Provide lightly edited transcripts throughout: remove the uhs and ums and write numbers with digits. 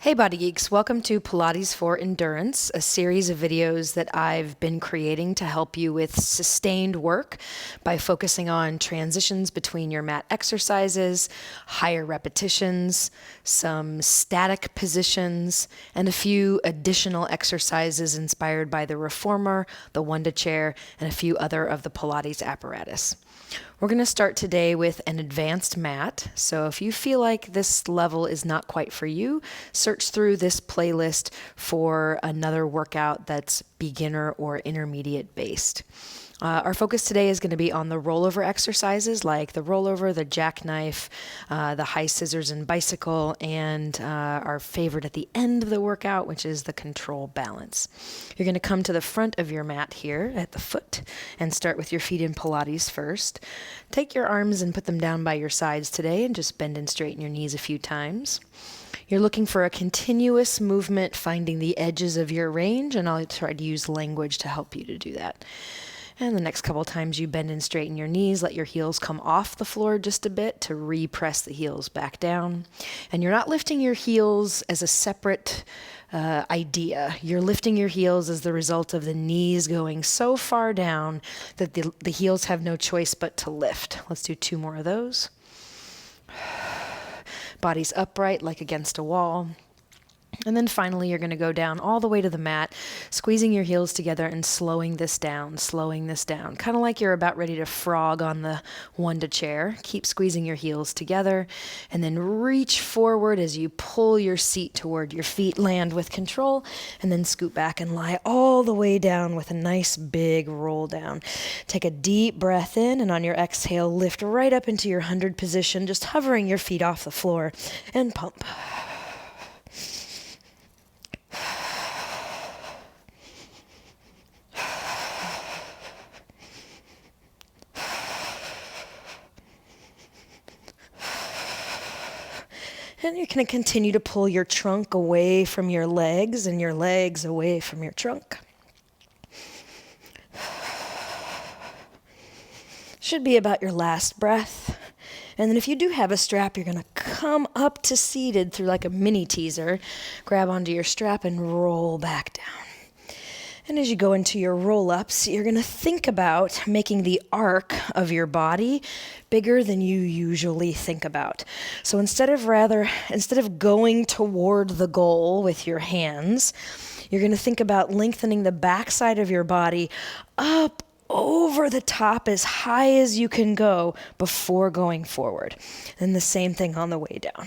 Hey Body Geeks, welcome to Pilates for Endurance, a series of videos that I've been creating to help you with sustained work by focusing on transitions between your mat exercises, higher repetitions, some static positions, and a few additional exercises inspired by the reformer, the Wunda chair, and a few other of the Pilates apparatus. We're going to start today with an advanced mat. So if you feel like this level is not quite for you, search through this playlist for another workout that's beginner or intermediate based. Our focus today is going to be on the rollover exercises like the rollover, the jackknife, the high scissors and bicycle, and our favorite at the end of the workout, which is the control balance. You're going to come to the front of your mat here at the foot and start with your feet in Pilates first. Take your arms and put them down by your sides today and just bend and straighten your knees a few times. You're looking for a continuous movement, finding the edges of your range, and I'll try to use language to help you to do that. And the next couple times you bend and straighten your knees, let your heels come off the floor just a bit to repress the heels back down. And you're not lifting your heels as a separate idea. You're lifting your heels as the result of the knees going so far down that the heels have no choice but to lift. Let's do 2 more of those. Body's upright like against a wall. And then finally, you're going to go down all the way to the mat, squeezing your heels together and slowing this down. Kind of like you're about ready to frog on the Wunda chair. Keep squeezing your heels together and then reach forward as you pull your seat toward your feet, land with control, and then scoot back and lie all the way down with a nice big roll down. Take a deep breath in, and on your exhale, lift right up into your 100 position, just hovering your feet off the floor, and pump. And you're going to continue to pull your trunk away from your legs and your legs away from your trunk. Should be about your last breath. And then if you do have a strap, you're going to come up to seated through like a mini teaser, grab onto your strap and roll back down. And as you go into your roll-ups, you're going to think about making the arc of your body bigger than you usually think about. So instead of going toward the goal with your hands, you're going to think about lengthening the backside of your body up over the top as high as you can go before going forward. And the same thing on the way down.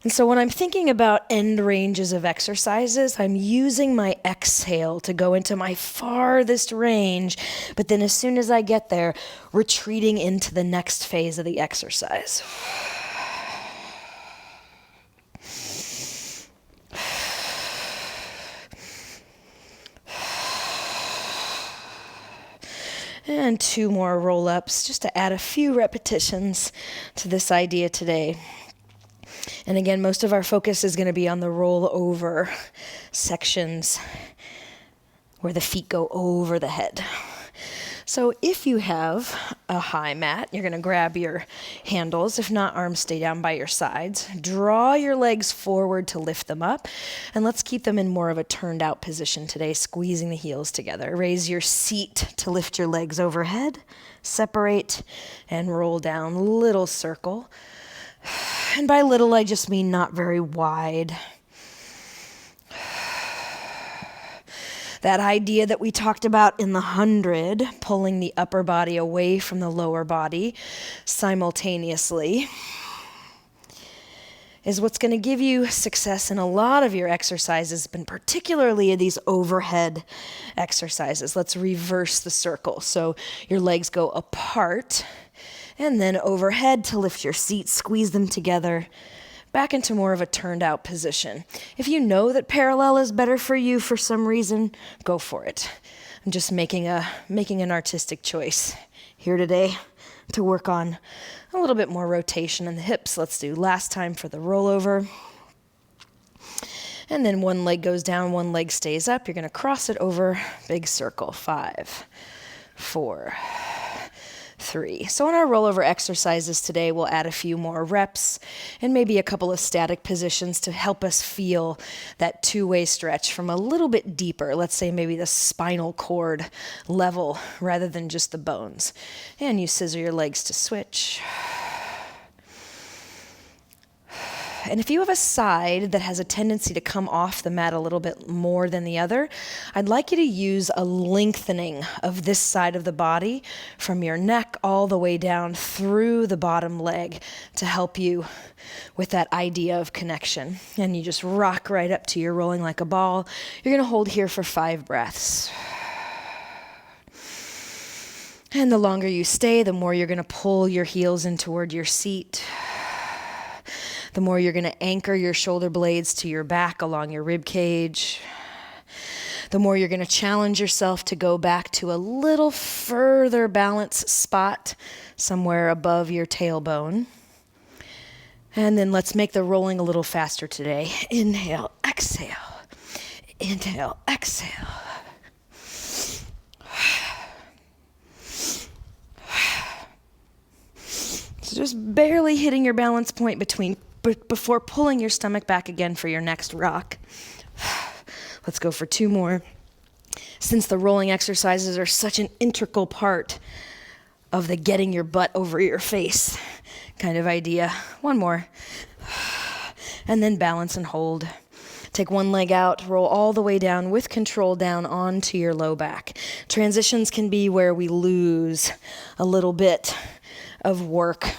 And so when I'm thinking about end ranges of exercises, I'm using my exhale to go into my farthest range, but then as soon as I get there, retreating into the next phase of the exercise. And 2 more roll-ups just to add a few repetitions to this idea today. And again, most of our focus is going to be on the rollover sections where the feet go over the head. So if you have a high mat, you're going to grab your handles. If not, arms stay down by your sides. Draw your legs forward to lift them up. And let's keep them in more of a turned out position today, squeezing the heels together. Raise your seat to lift your legs overhead. Separate and roll down, little circle. And by little, I just mean not very wide. That idea that we talked about in the 100, pulling the upper body away from the lower body simultaneously, is what's going to give you success in a lot of your exercises, but particularly these overhead exercises. Let's reverse the circle. So your legs go apart, and then overhead to lift your seat, squeeze them together, back into more of a turned out position. If you know that parallel is better for you for some reason, go for it. I'm just making an artistic choice here today to work on a little bit more rotation in the hips. Let's do last time for the rollover. And then one leg goes down, one leg stays up. You're going to cross it over, big circle. 5, 4, 3. So in our rollover exercises today, we'll add a few more reps and maybe a couple of static positions to help us feel that two-way stretch from a little bit deeper, let's say maybe the spinal cord level rather than just the bones. And you scissor your legs to switch. And if you have a side that has a tendency to come off the mat a little bit more than the other, I'd like you to use a lengthening of this side of the body from your neck all the way down through the bottom leg to help you with that idea of connection. And you just rock right up to your rolling like a ball. You're going to hold here for 5 breaths. And the longer you stay, the more you're going to pull your heels in toward your seat. The more you're going to anchor your shoulder blades to your back along your rib cage. The more you're going to challenge yourself to go back to a little further balance spot somewhere above your tailbone. And then let's make the rolling a little faster today. Inhale, exhale. Inhale, exhale. So just barely hitting your balance point before pulling your stomach back again for your next rock. Let's go for 2 more. Since the rolling exercises are such an integral part of the getting your butt over your face kind of idea. 1 more. And then balance and hold. Take one leg out, roll all the way down with control down onto your low back. Transitions can be where we lose a little bit of work.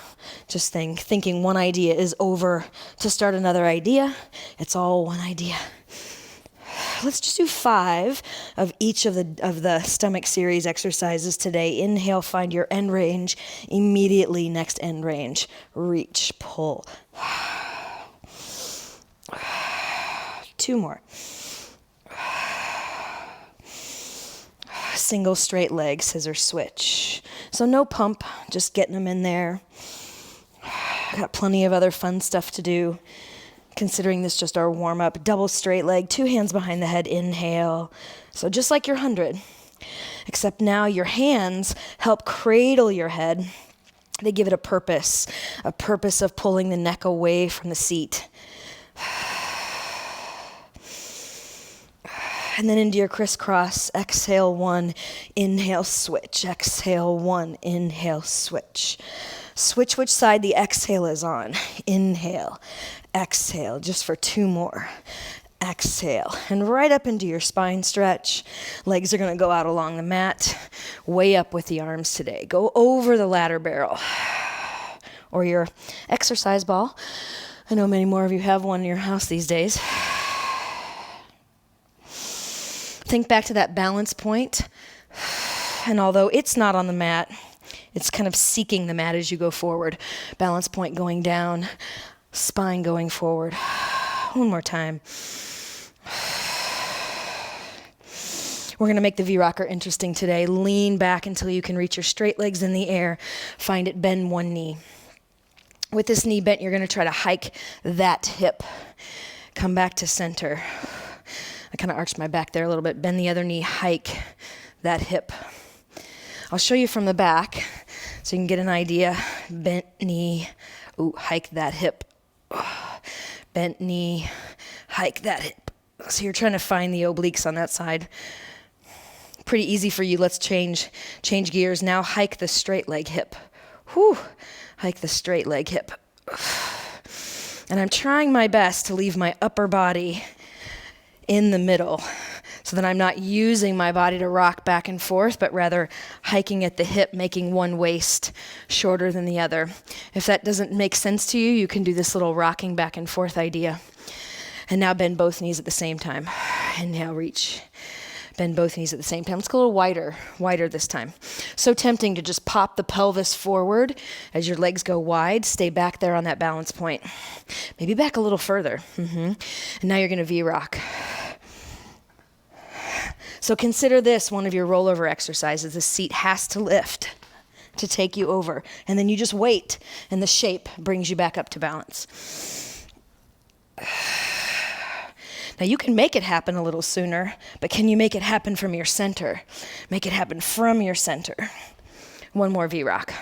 Just thinking one idea is over to start another idea. It's all one idea. Let's just do 5 of each of the stomach series exercises today. Inhale, find your end range. Immediately next end range. Reach, pull. 2 more. Single straight leg, scissor switch. So no pump, just getting them in there. Got plenty of other fun stuff to do. Considering this just our warm-up. Double straight leg, 2 hands behind the head, inhale. So just like your 100, except now your hands help cradle your head. They give it a purpose of pulling the neck away from the seat. And then into your crisscross, exhale 1, inhale, switch. Exhale 1, inhale, switch. Switch which side the exhale is on. Inhale, exhale, just for 2 more. Exhale, and right up into your spine stretch. Legs are going to go out along the mat, way up with the arms today. Go over the ladder barrel or your exercise ball. I know many more of you have one in your house these days. Think back to that balance point, and although it's not on the mat, it's kind of seeking the mat as you go forward. Balance point going down, spine going forward. 1 more time. We're going to make the V-Rocker interesting today. Lean back until you can reach your straight legs in the air. Find it, bend 1 knee. With this knee bent, you're going to try to hike that hip. Come back to center. I kind of arched my back there a little bit. Bend the other knee, hike that hip. I'll show you from the back so you can get an idea. Bent knee, hike that hip. Bent knee, hike that hip. So you're trying to find the obliques on that side. Pretty easy for you. Let's change gears. Now hike the straight leg hip. Hike the straight leg hip. And I'm trying my best to leave my upper body in the middle so that I'm not using my body to rock back and forth, but rather hiking at the hip, making one waist shorter than the other. If that doesn't make sense to you, you can do this little rocking back and forth idea. And now bend both knees at the same time. Inhale, reach. Bend both knees at the same time. Let's go a little wider this time. So tempting to just pop the pelvis forward as your legs go wide. Stay back there on that balance point. Maybe back a little further. And now you're going to V-rock. So consider this one of your rollover exercises. The seat has to lift to take you over. And then you just wait, and the shape brings you back up to balance. Now you can make it happen a little sooner, but can you make it happen from your center? Make it happen from your center. One more V-rock.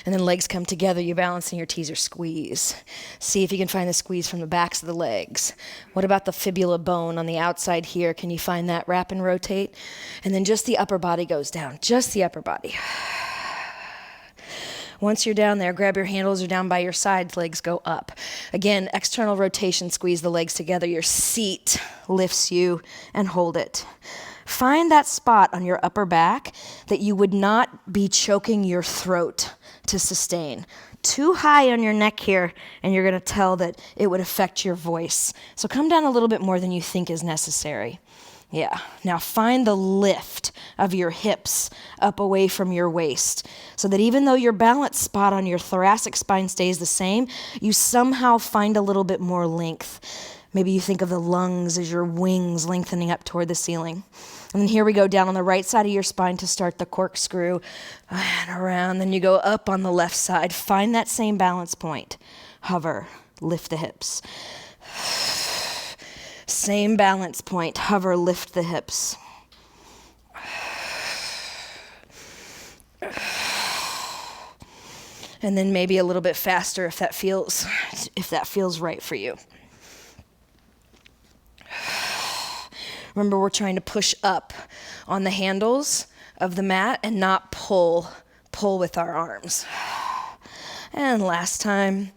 And then legs come together, you balance in your teaser squeeze. See if you can find the squeeze from the backs of the legs. What about the fibula bone on the outside here? Can you find that? Wrap and rotate. And then just the upper body goes down, just the upper body. Once you're down there, grab your handles or down by your sides, legs go up. Again, external rotation, squeeze the legs together. Your seat lifts you and hold it. Find that spot on your upper back that you would not be choking your throat to sustain. Too high on your neck here, and you're going to tell that it would affect your voice. So come down a little bit more than you think is necessary. Yeah. Now find the lift of your hips up away from your waist so that even though your balance spot on your thoracic spine stays the same, you somehow find a little bit more length. Maybe you think of the lungs as your wings lengthening up toward the ceiling. And then here we go down on the right side of your spine to start the corkscrew and around. Then you go up on the left side. Find that same balance point. Hover, lift the hips. Same balance point. Hover, lift the hips. And then maybe a little bit faster if that feels right for you. Remember, we're trying to push up on the handles of the mat and not pull with our arms. And last time.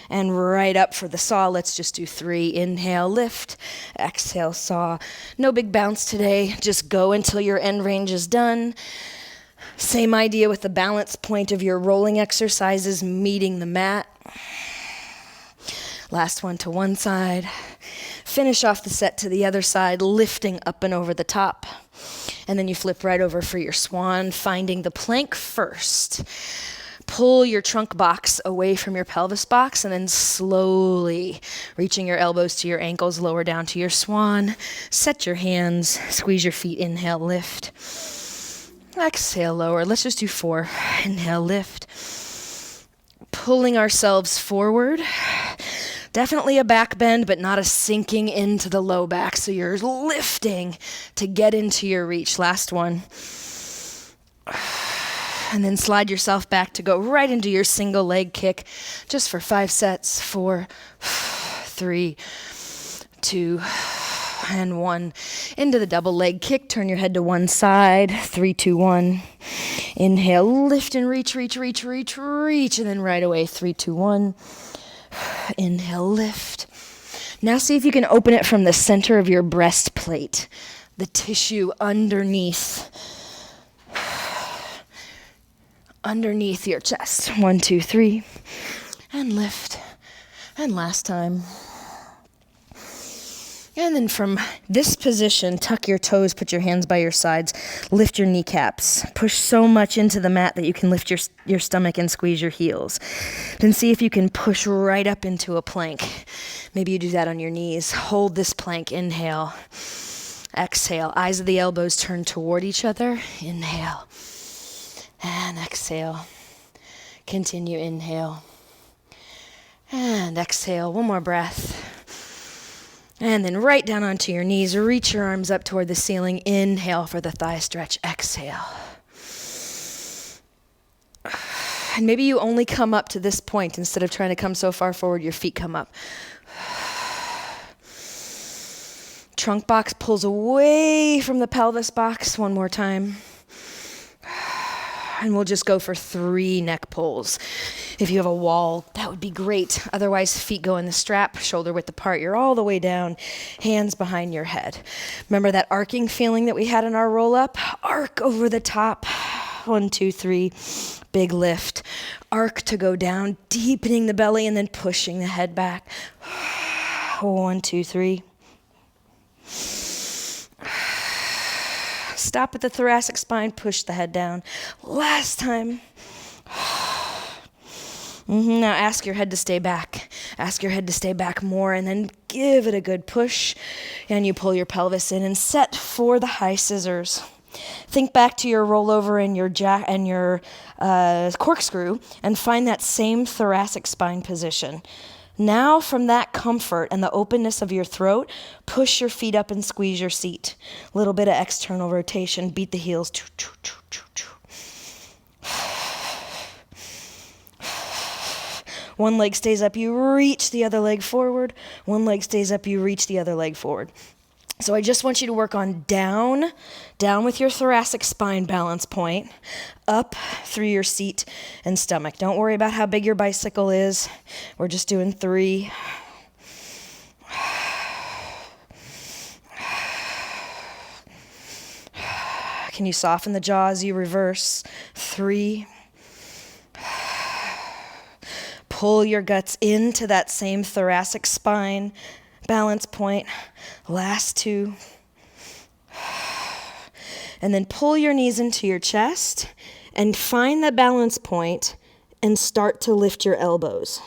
And right up for the saw. Let's just do 3. Inhale, lift. Exhale, saw. No big bounce today. Just go until your end range is done. Same idea with the balance point of your rolling exercises, meeting the mat. Last one to one side. Finish off the set to the other side, lifting up and over the top. And then you flip right over for your swan, finding the plank first. Pull your trunk box away from your pelvis box and then slowly reaching your elbows to your ankles, lower down to your swan. Set your hands, squeeze your feet, inhale, lift. Exhale, lower. Let's just do 4. Inhale, lift. Pulling ourselves forward. Definitely a back bend, but not a sinking into the low back. So you're lifting to get into your reach. Last one. And then slide yourself back to go right into your single leg kick just for 5 sets. 4, 3, 2, and 1. Into the double leg kick. Turn your head to one side. 3, 2, 1. Inhale, lift and reach, reach, reach, reach, reach. And then right away, 3, 2, 1. Inhale, lift. Now see if you can open it from the center of your breastplate, the tissue underneath your chest. 1, 2, 3, and lift. And last time. And then from this position, tuck your toes, put your hands by your sides, lift your kneecaps. Push so much into the mat that you can lift your stomach and squeeze your heels. Then see if you can push right up into a plank. Maybe you do that on your knees. Hold this plank. Inhale. Exhale. Eyes of the elbows turn toward each other. Inhale. And exhale. Continue. Inhale. And exhale. One more breath. And then right down onto your knees. Reach your arms up toward the ceiling. Inhale for the thigh stretch. Exhale. And maybe you only come up to this point. Instead of trying to come so far forward, your feet come up. Trunk box pulls away from the pelvis box. One more time. And we'll just go for 3 neck pulls. If you have a wall, that would be great. Otherwise, feet go in the strap, shoulder width apart. You're all the way down, hands behind your head. Remember that arcing feeling that we had in our roll up? Arc over the top. 1, 2, 3. Big lift. Arc to go down, deepening the belly and then pushing the head back. 1, 2, 3. Stop at the thoracic spine, push the head down. Last time. Now ask your head to stay back. Ask your head to stay back more and then give it a good push. And you pull your pelvis in and set for the high scissors. Think back to your rollover and your corkscrew and find that same thoracic spine position. Now from that comfort and the openness of your throat, push your feet up and squeeze your seat. A little bit of external rotation. Beat the heels. One leg stays up, you reach the other leg forward. One leg stays up, you reach the other leg forward. So I just want you to work on down with your thoracic spine balance point, up through your seat and stomach. Don't worry about how big your bicycle is. We're just doing 3. Can you soften the jaw as you reverse? 3. Pull your guts into that same thoracic spine balance point. Last 2. And then pull your knees into your chest and find the balance point and start to lift your elbows.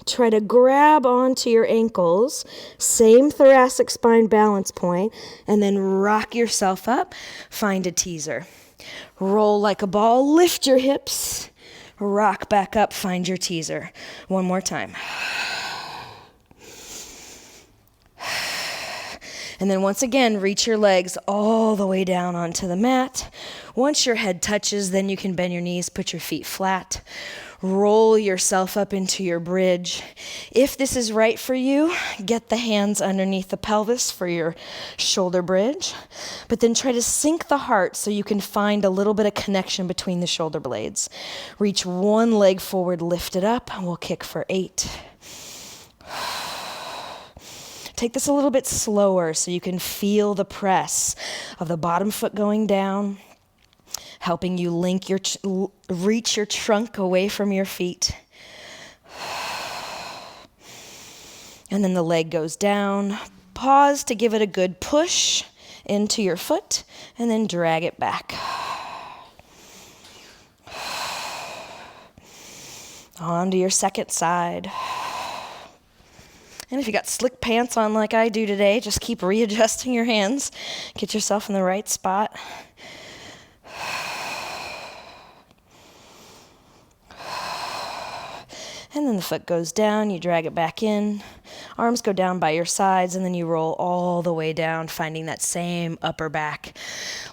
Try to grab onto your ankles, same thoracic spine balance point, and then rock yourself up. Find a teaser. Roll like a ball, lift your hips, rock back up, find your teaser. One more time. And then once again, reach your legs all the way down onto the mat. Once your head touches, then you can bend your knees, put your feet flat. Roll yourself up into your bridge. If this is right for you, get the hands underneath the pelvis for your shoulder bridge. But then try to sink the heart so you can find a little bit of connection between the shoulder blades. Reach one leg forward, lift it up, and we'll kick for 8. Take this a little bit slower so you can feel the press of the bottom foot going down, helping you reach your trunk away from your feet. And then the leg goes down. Pause to give it a good push into your foot, and then drag it back. On to your second side. And if you got slick pants on like I do today, just keep readjusting your hands. Get yourself in the right spot. And then the foot goes down, you drag it back in. Arms go down by your sides, and then you roll all the way down, finding that same upper back.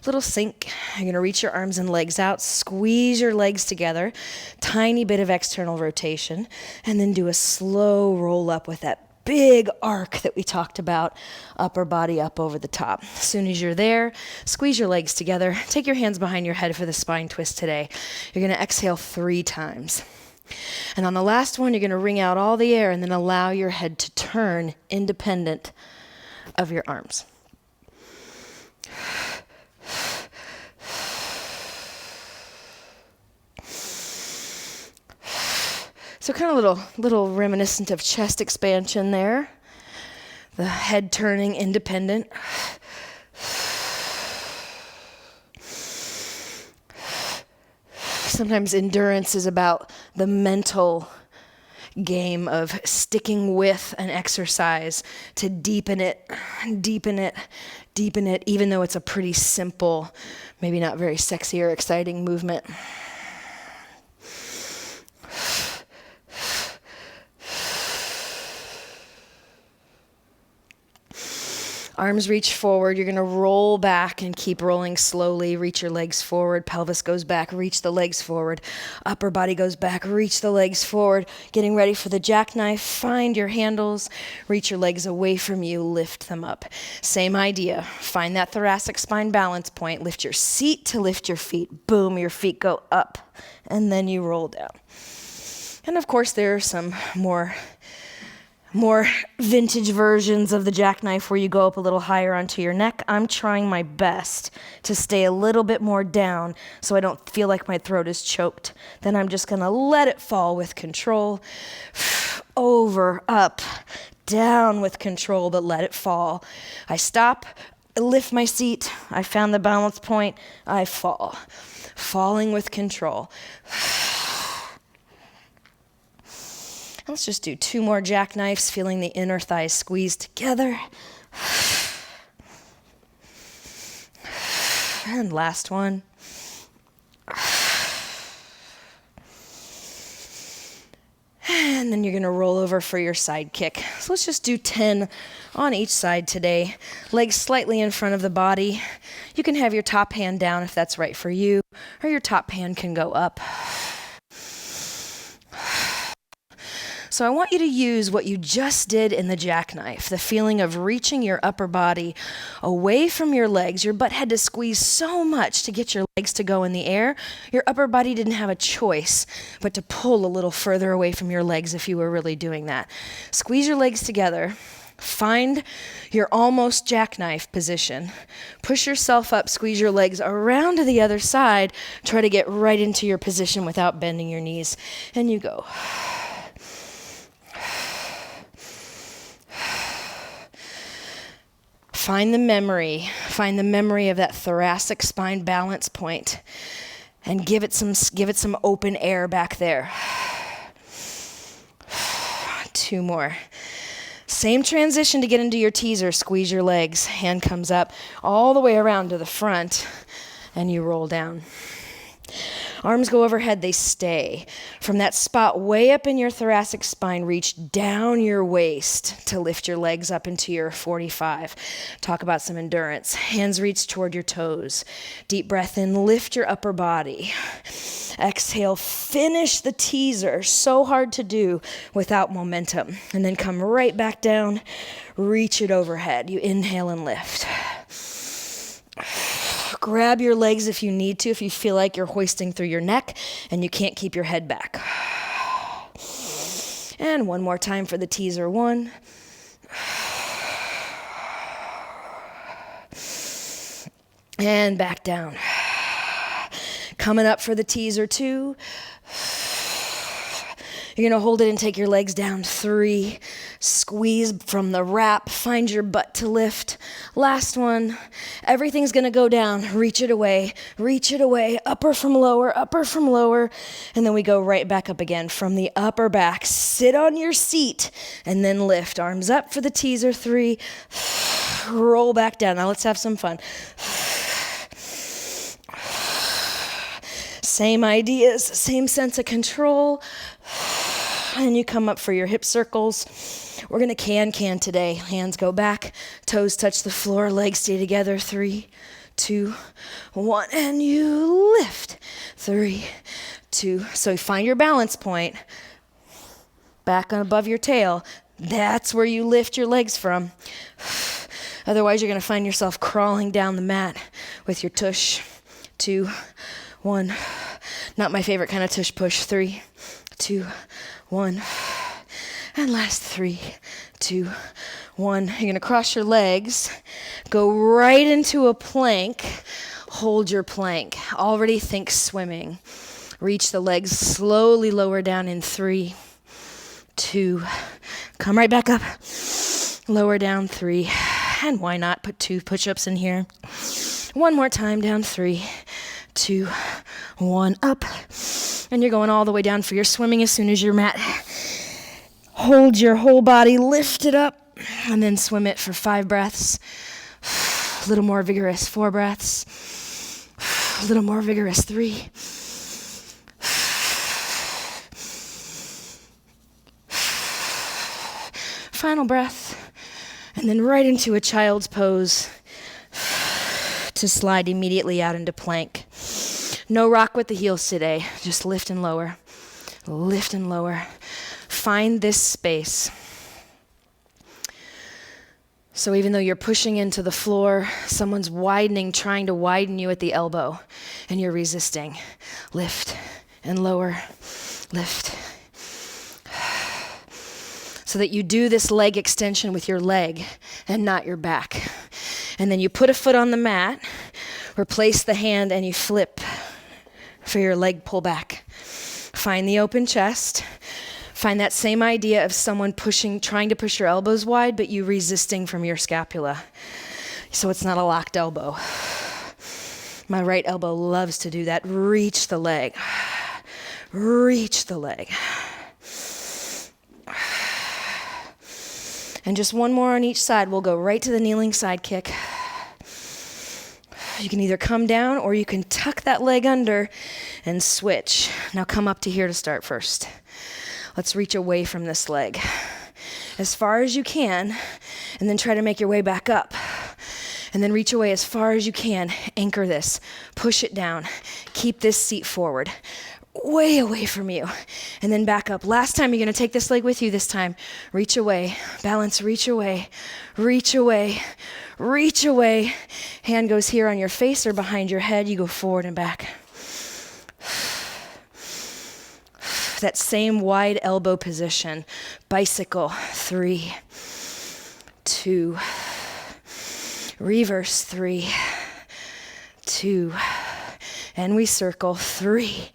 Little sink. You're going to reach your arms and legs out, squeeze your legs together, tiny bit of external rotation, and then do a slow roll up with that big arc that we talked about, upper body up over the top. As soon as you're there, squeeze your legs together. Take your hands behind your head for the spine twist today. You're going to exhale 3 times. And on the last one, you're going to wring out all the air and then allow your head to turn independent of your arms. So kind of little reminiscent of chest expansion there. The head turning independent. Sometimes endurance is about the mental game of sticking with an exercise to deepen it, even though it's a pretty simple, maybe not very sexy or exciting movement. Arms reach forward. You're going to roll back and keep rolling slowly. Reach your legs forward. Pelvis goes back. Reach the legs forward. Upper body goes back. Reach the legs forward. Getting ready for the jackknife. Find your handles. Reach your legs away from you. Lift them up. Same idea. Find that thoracic spine balance point. Lift your seat to lift your feet. Boom, your feet go up. And then you roll down. And of course, there are some more vintage versions of the jackknife where you go up a little higher onto your neck. I'm trying my best to stay a little bit more down so I don't feel like my throat is choked. Then I'm just going to let it fall with control. Over, up, down with control, but let it fall. I stop, I lift my seat, I found the balance point, I fall. Falling with control. Let's just do 2 more jackknives, feeling the inner thighs squeeze together. And last one. And And then you're gonna roll over for your side kick. So let's just do 10 on each side today. Legs slightly in front of the body. You can have your top hand down if that's right for you, or your top hand can go up. So I want you to use what you just did in the jackknife, the feeling of reaching your upper body away from your legs. Your butt had to squeeze so much to get your legs to go in the air. Your upper body didn't have a choice but to pull a little further away from your legs if you were really doing that. Squeeze your legs together. Find your almost jackknife position. Push yourself up, squeeze your legs around to the other side. Try to get right into your position without bending your knees. And you go. Find the memory of that thoracic spine balance point and give it some open air back there. 2 more. Same transition to get into your teaser. Squeeze your legs, hand comes up all the way around to the front and you roll down. Arms go overhead, they stay. From that spot way up in your thoracic spine, reach down your waist to lift your legs up into your 45. Talk about some endurance. Hands reach toward your toes. Deep breath in, lift your upper body. Exhale, finish the teaser. So hard to do without momentum. And then come right back down, reach it overhead. You inhale and lift. Grab your legs if you need to, if you feel like you're hoisting through your neck and you can't keep your head back. And one more time for the teaser. 1. And back down. Coming up for the teaser. 2. You're going to hold it and take your legs down. 3. Squeeze from the wrap. Find your butt to lift. Last one. Everything's going to go down. Reach it away. Reach it away. Upper from lower. Upper from lower. And then we go right back up again from the upper back. Sit on your seat and then lift. Arms up for the teaser. 3. Roll back down. Now let's have some fun. Same ideas. Same sense of control. And you come up for your hip circles. We're going to can today. Hands go back, toes touch the floor, legs stay together. 3, 2, 1, and you lift. 3, 2. So you find your balance point. Back on above your tail. That's where you lift your legs from. Otherwise, you're going to find yourself crawling down the mat with your tush. 2, 1. Not my favorite kind of tush push. 3, 2, 1. And last 3, 2, 1. You're going to cross your legs, go right into a plank, hold your plank. Already think swimming. Reach the legs, slowly lower down in 3, 2. Come right back up. Lower down 3. And why not put 2 push-ups in here? One more time, down 3, 2, 1, up. And you're going all the way down for your swimming as soon as your mat. Hold your whole body, lift it up, and then swim it for 5 breaths. A little more vigorous, 4 breaths. A little more vigorous, 3. Final breath. And then right into a child's pose to slide immediately out into plank. No rock with the heels today. Just lift and lower. Lift and lower. Find this space. So even though you're pushing into the floor, someone's widening, trying to widen you at the elbow, and you're resisting. Lift and lower. Lift. So that you do this leg extension with your leg and not your back. And then you put a foot on the mat, replace the hand, and you flip for your leg pull back. Find the open chest. Find that same idea of someone trying to push your elbows wide, but you resisting from your scapula. So it's not a locked elbow. My right elbow loves to do that. Reach the leg. Reach the leg. And just one more on each side. We'll go right to the kneeling side kick. You can either come down or you can tuck that leg under and switch. Now come up to here to start first. Let's reach away from this leg as far as you can, and then try to make your way back up. And then reach away as far as you can. Anchor this. Push it down. Keep this seat forward. Way away from you. And then back up. Last time, you're going to take this leg with you this time. Reach away. Balance, reach away. Reach away. Reach away. Hand goes here on your face or behind your head. You go forward and back. That same wide elbow position. Bicycle, 3, 2, reverse, 3, 2, and we circle, 3,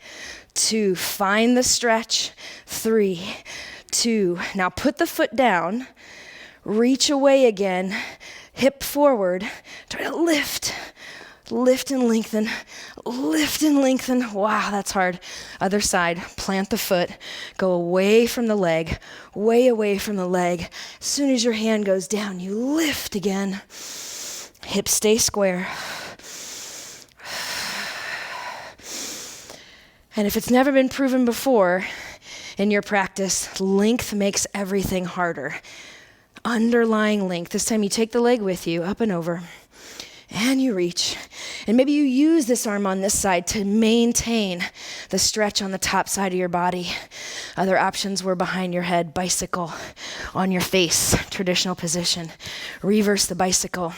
2, find the stretch, 3, 2. Now put the foot down, reach away again, hip forward, try to lift and lengthen, lift and lengthen. Wow, that's hard. Other side, plant the foot, go away from the leg, way away from the leg. As soon as your hand goes down, you lift again. Hips stay square. And if it's never been proven before in your practice, length makes everything harder. Underlying length. This time you take the leg with you, up and over. And you reach. And maybe you use this arm on this side to maintain the stretch on the top side of your body. Other options were behind your head, bicycle, on your face, traditional position. Reverse the bicycle.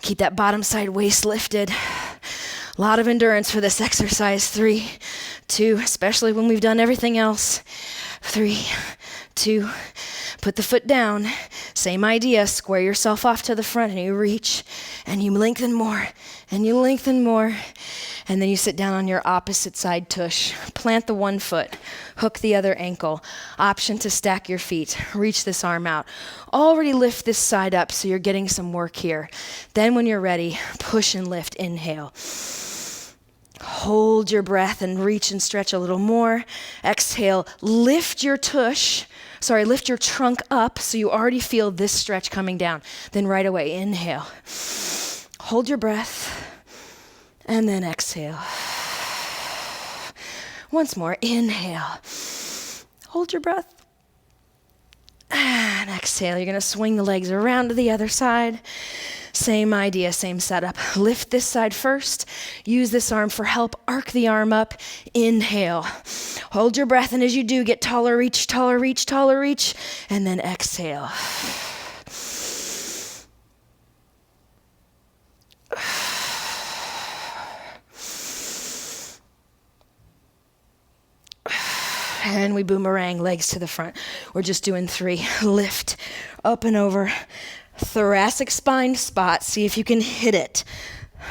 Keep that bottom side waist lifted. A lot of endurance for this exercise. 3, 2, especially when we've done everything else. 3, 2, put the foot down. Same idea, square yourself off to the front and you reach and you lengthen more and you lengthen more. And then you sit down on your opposite side tush. Plant the one foot, hook the other ankle. Option to stack your feet. Reach this arm out. Already lift this side up so you're getting some work here. Then when you're ready, push and lift, inhale. Hold your breath and reach and stretch a little more. Exhale, lift your trunk up so you already feel this stretch coming down. Then right away, inhale. Hold your breath and then exhale. Once more, inhale. Hold your breath and exhale. You're going to swing the legs around to the other side. Same idea, same setup. Lift this side first. Use this arm for help. Arc the arm up. Inhale. Hold your breath, and as you do, get taller, reach, taller, reach, taller, reach, and then exhale. And we boomerang, legs to the front. We're just doing 3. Lift, up and over. Thoracic spine spot. See if you can hit it.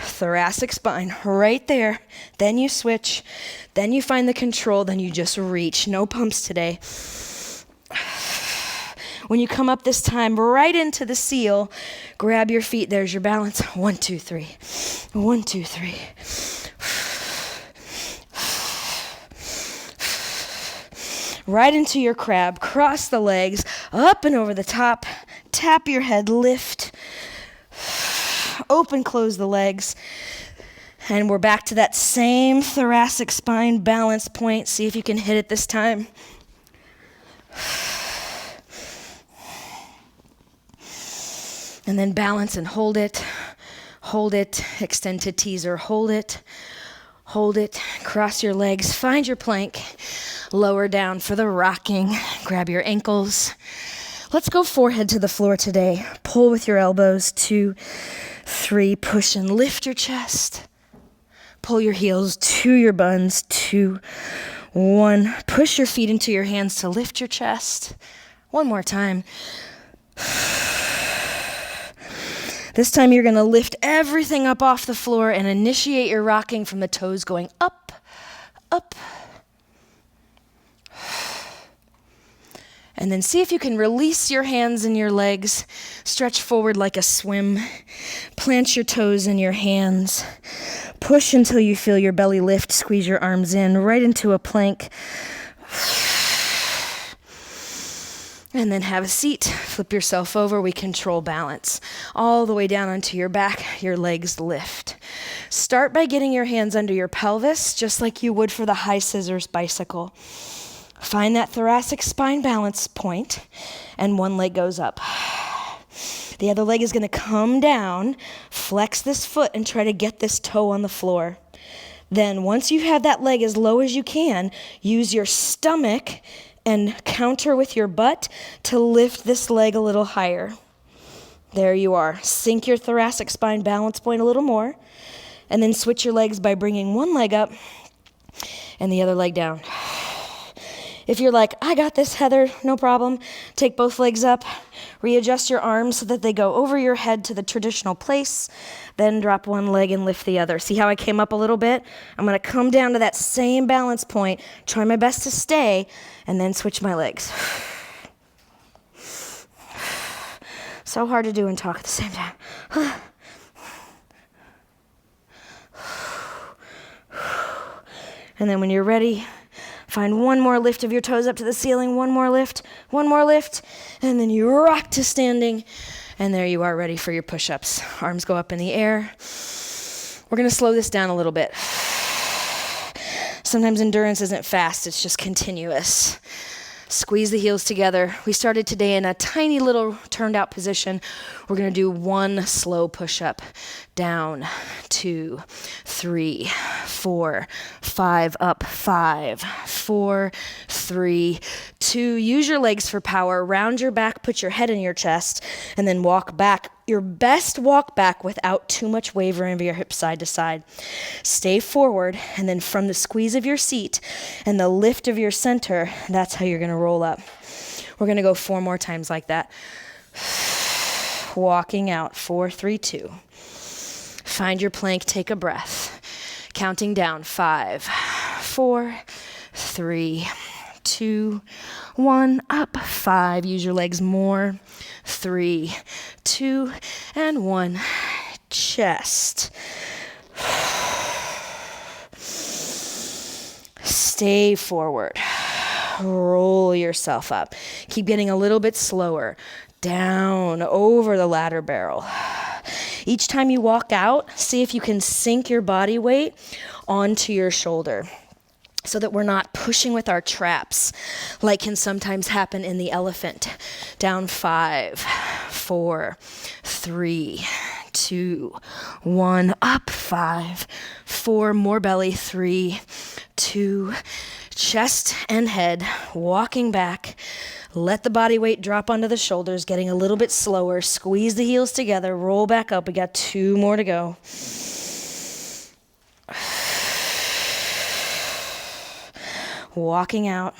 Thoracic spine right there. Then you switch. Then you find the control. Then you just reach. No pumps today. When you come up this time, right into the seal, grab your feet. There's your balance. 1, 2, 3. 1, 2, 3. Right into your crab. Cross the legs. Up and over the top. Tap your head, lift, open, close the legs, and we're back to that same thoracic spine balance point. See if you can hit it this time. And then balance and hold it, extend to teaser, hold it, cross your legs, find your plank, lower down for the rocking, grab your ankles. Let's go forehead to the floor today. Pull with your elbows. 2, 3, push and lift your chest. Pull your heels to your buns. 2, 1. Push your feet into your hands to lift your chest. One more time. This time you're going to lift everything up off the floor and initiate your rocking from the toes going up, up. And then see if you can release your hands and your legs. Stretch forward like a swim. Plant your toes in your hands. Push until you feel your belly lift. Squeeze your arms in right into a plank. And then have a seat. Flip yourself over. We control balance. All the way down onto your back. Your legs lift. Start by getting your hands under your pelvis, just like you would for the high scissors bicycle. Find that thoracic spine balance point, and one leg goes up. The other leg is going to come down, flex this foot, and try to get this toe on the floor. Then once you have that leg as low as you can, use your stomach and counter with your butt to lift this leg a little higher. There you are. Sink your thoracic spine balance point a little more, and then switch your legs by bringing one leg up and the other leg down. If you're like, I got this, Heather, no problem, take both legs up, readjust your arms so that they go over your head to the traditional place, then drop one leg and lift the other. See how I came up a little bit? I'm going to come down to that same balance point, try my best to stay, and then switch my legs. So hard to do and talk at the same time. And then when you're ready, find one more lift of your toes up to the ceiling, one more lift, and then you rock to standing, and there you are ready for your push-ups. Arms go up in the air. We're going to slow this down a little bit. Sometimes endurance isn't fast, it's just continuous. Squeeze the heels together. We started today in a tiny little turned out position. We're going to do one slow push-up. Down, 2, 3, 4, 5, up, 5, 4, 3, 2. Use your legs for power. Round your back, put your head in your chest, and then walk back. Your best walk back without too much wavering of your hips side to side. Stay forward, and then from the squeeze of your seat and the lift of your center, that's how you're going to roll up. We're going to go 4 more times like that. Walking out, 4, 3, 2. Find your plank, take a breath. Counting down, 5, 4, 3, 2, 1, up, 5. Use your legs more. 3, 2, and 1. Chest. Stay forward. Roll yourself up. Keep getting a little bit slower. Down over the ladder barrel. Each time you walk out, see if you can sink your body weight onto your shoulder so that we're not pushing with our traps like can sometimes happen in the elephant. Down 5, 4, 3, 2, 1, up 5, 4, more belly, 3, 2, chest and head, walking back. Let the body weight drop onto the shoulders, getting a little bit slower. Squeeze the heels together, roll back up. We got 2 more to go. Walking out.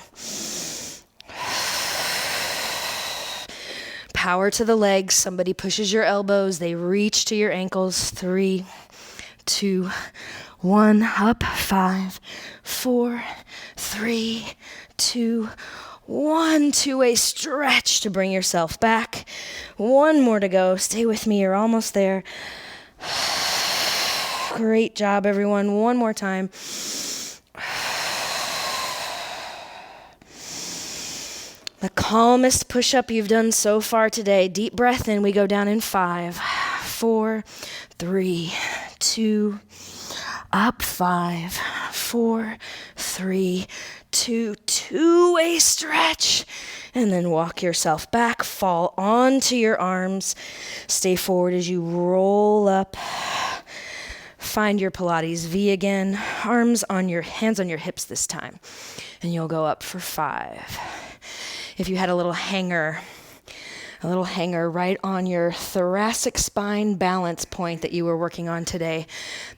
Power to the legs. Somebody pushes your elbows. They reach to your ankles. 3, 2, 1. Up. 5, 4, 3, 2, 1. 2-way stretch to bring yourself back. 1 more to go. Stay with me. You're almost there. Great job, everyone. 1 more time. The calmest push-up you've done so far today. Deep breath in. We go down in 5, 4, 3, 2, up 5, 4, 3, 2, 2-way stretch, and then walk yourself back, fall onto your arms, stay forward as you roll up, find your Pilates V again, hands on your hips this time, and you'll go up for 5. If you had a little hanger right on your thoracic spine balance point that you were working on today,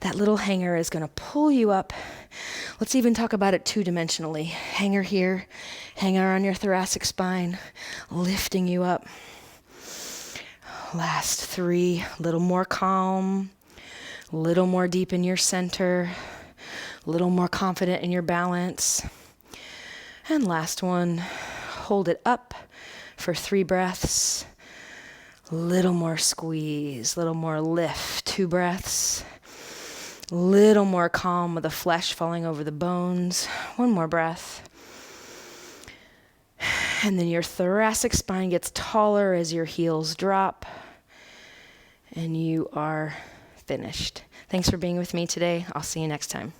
that little hanger is going to pull you up. Let's even talk about it 2-dimensionally. Hanger here, hanger on your thoracic spine, lifting you up. Last 3, a little more calm, a little more deep in your center, a little more confident in your balance. And last one, hold it up for 3 breaths. Little more squeeze, little more lift, 2 breaths. Little more calm with the flesh falling over the bones. 1 more breath. And then your thoracic spine gets taller as your heels drop. And you are finished. Thanks for being with me today. I'll see you next time.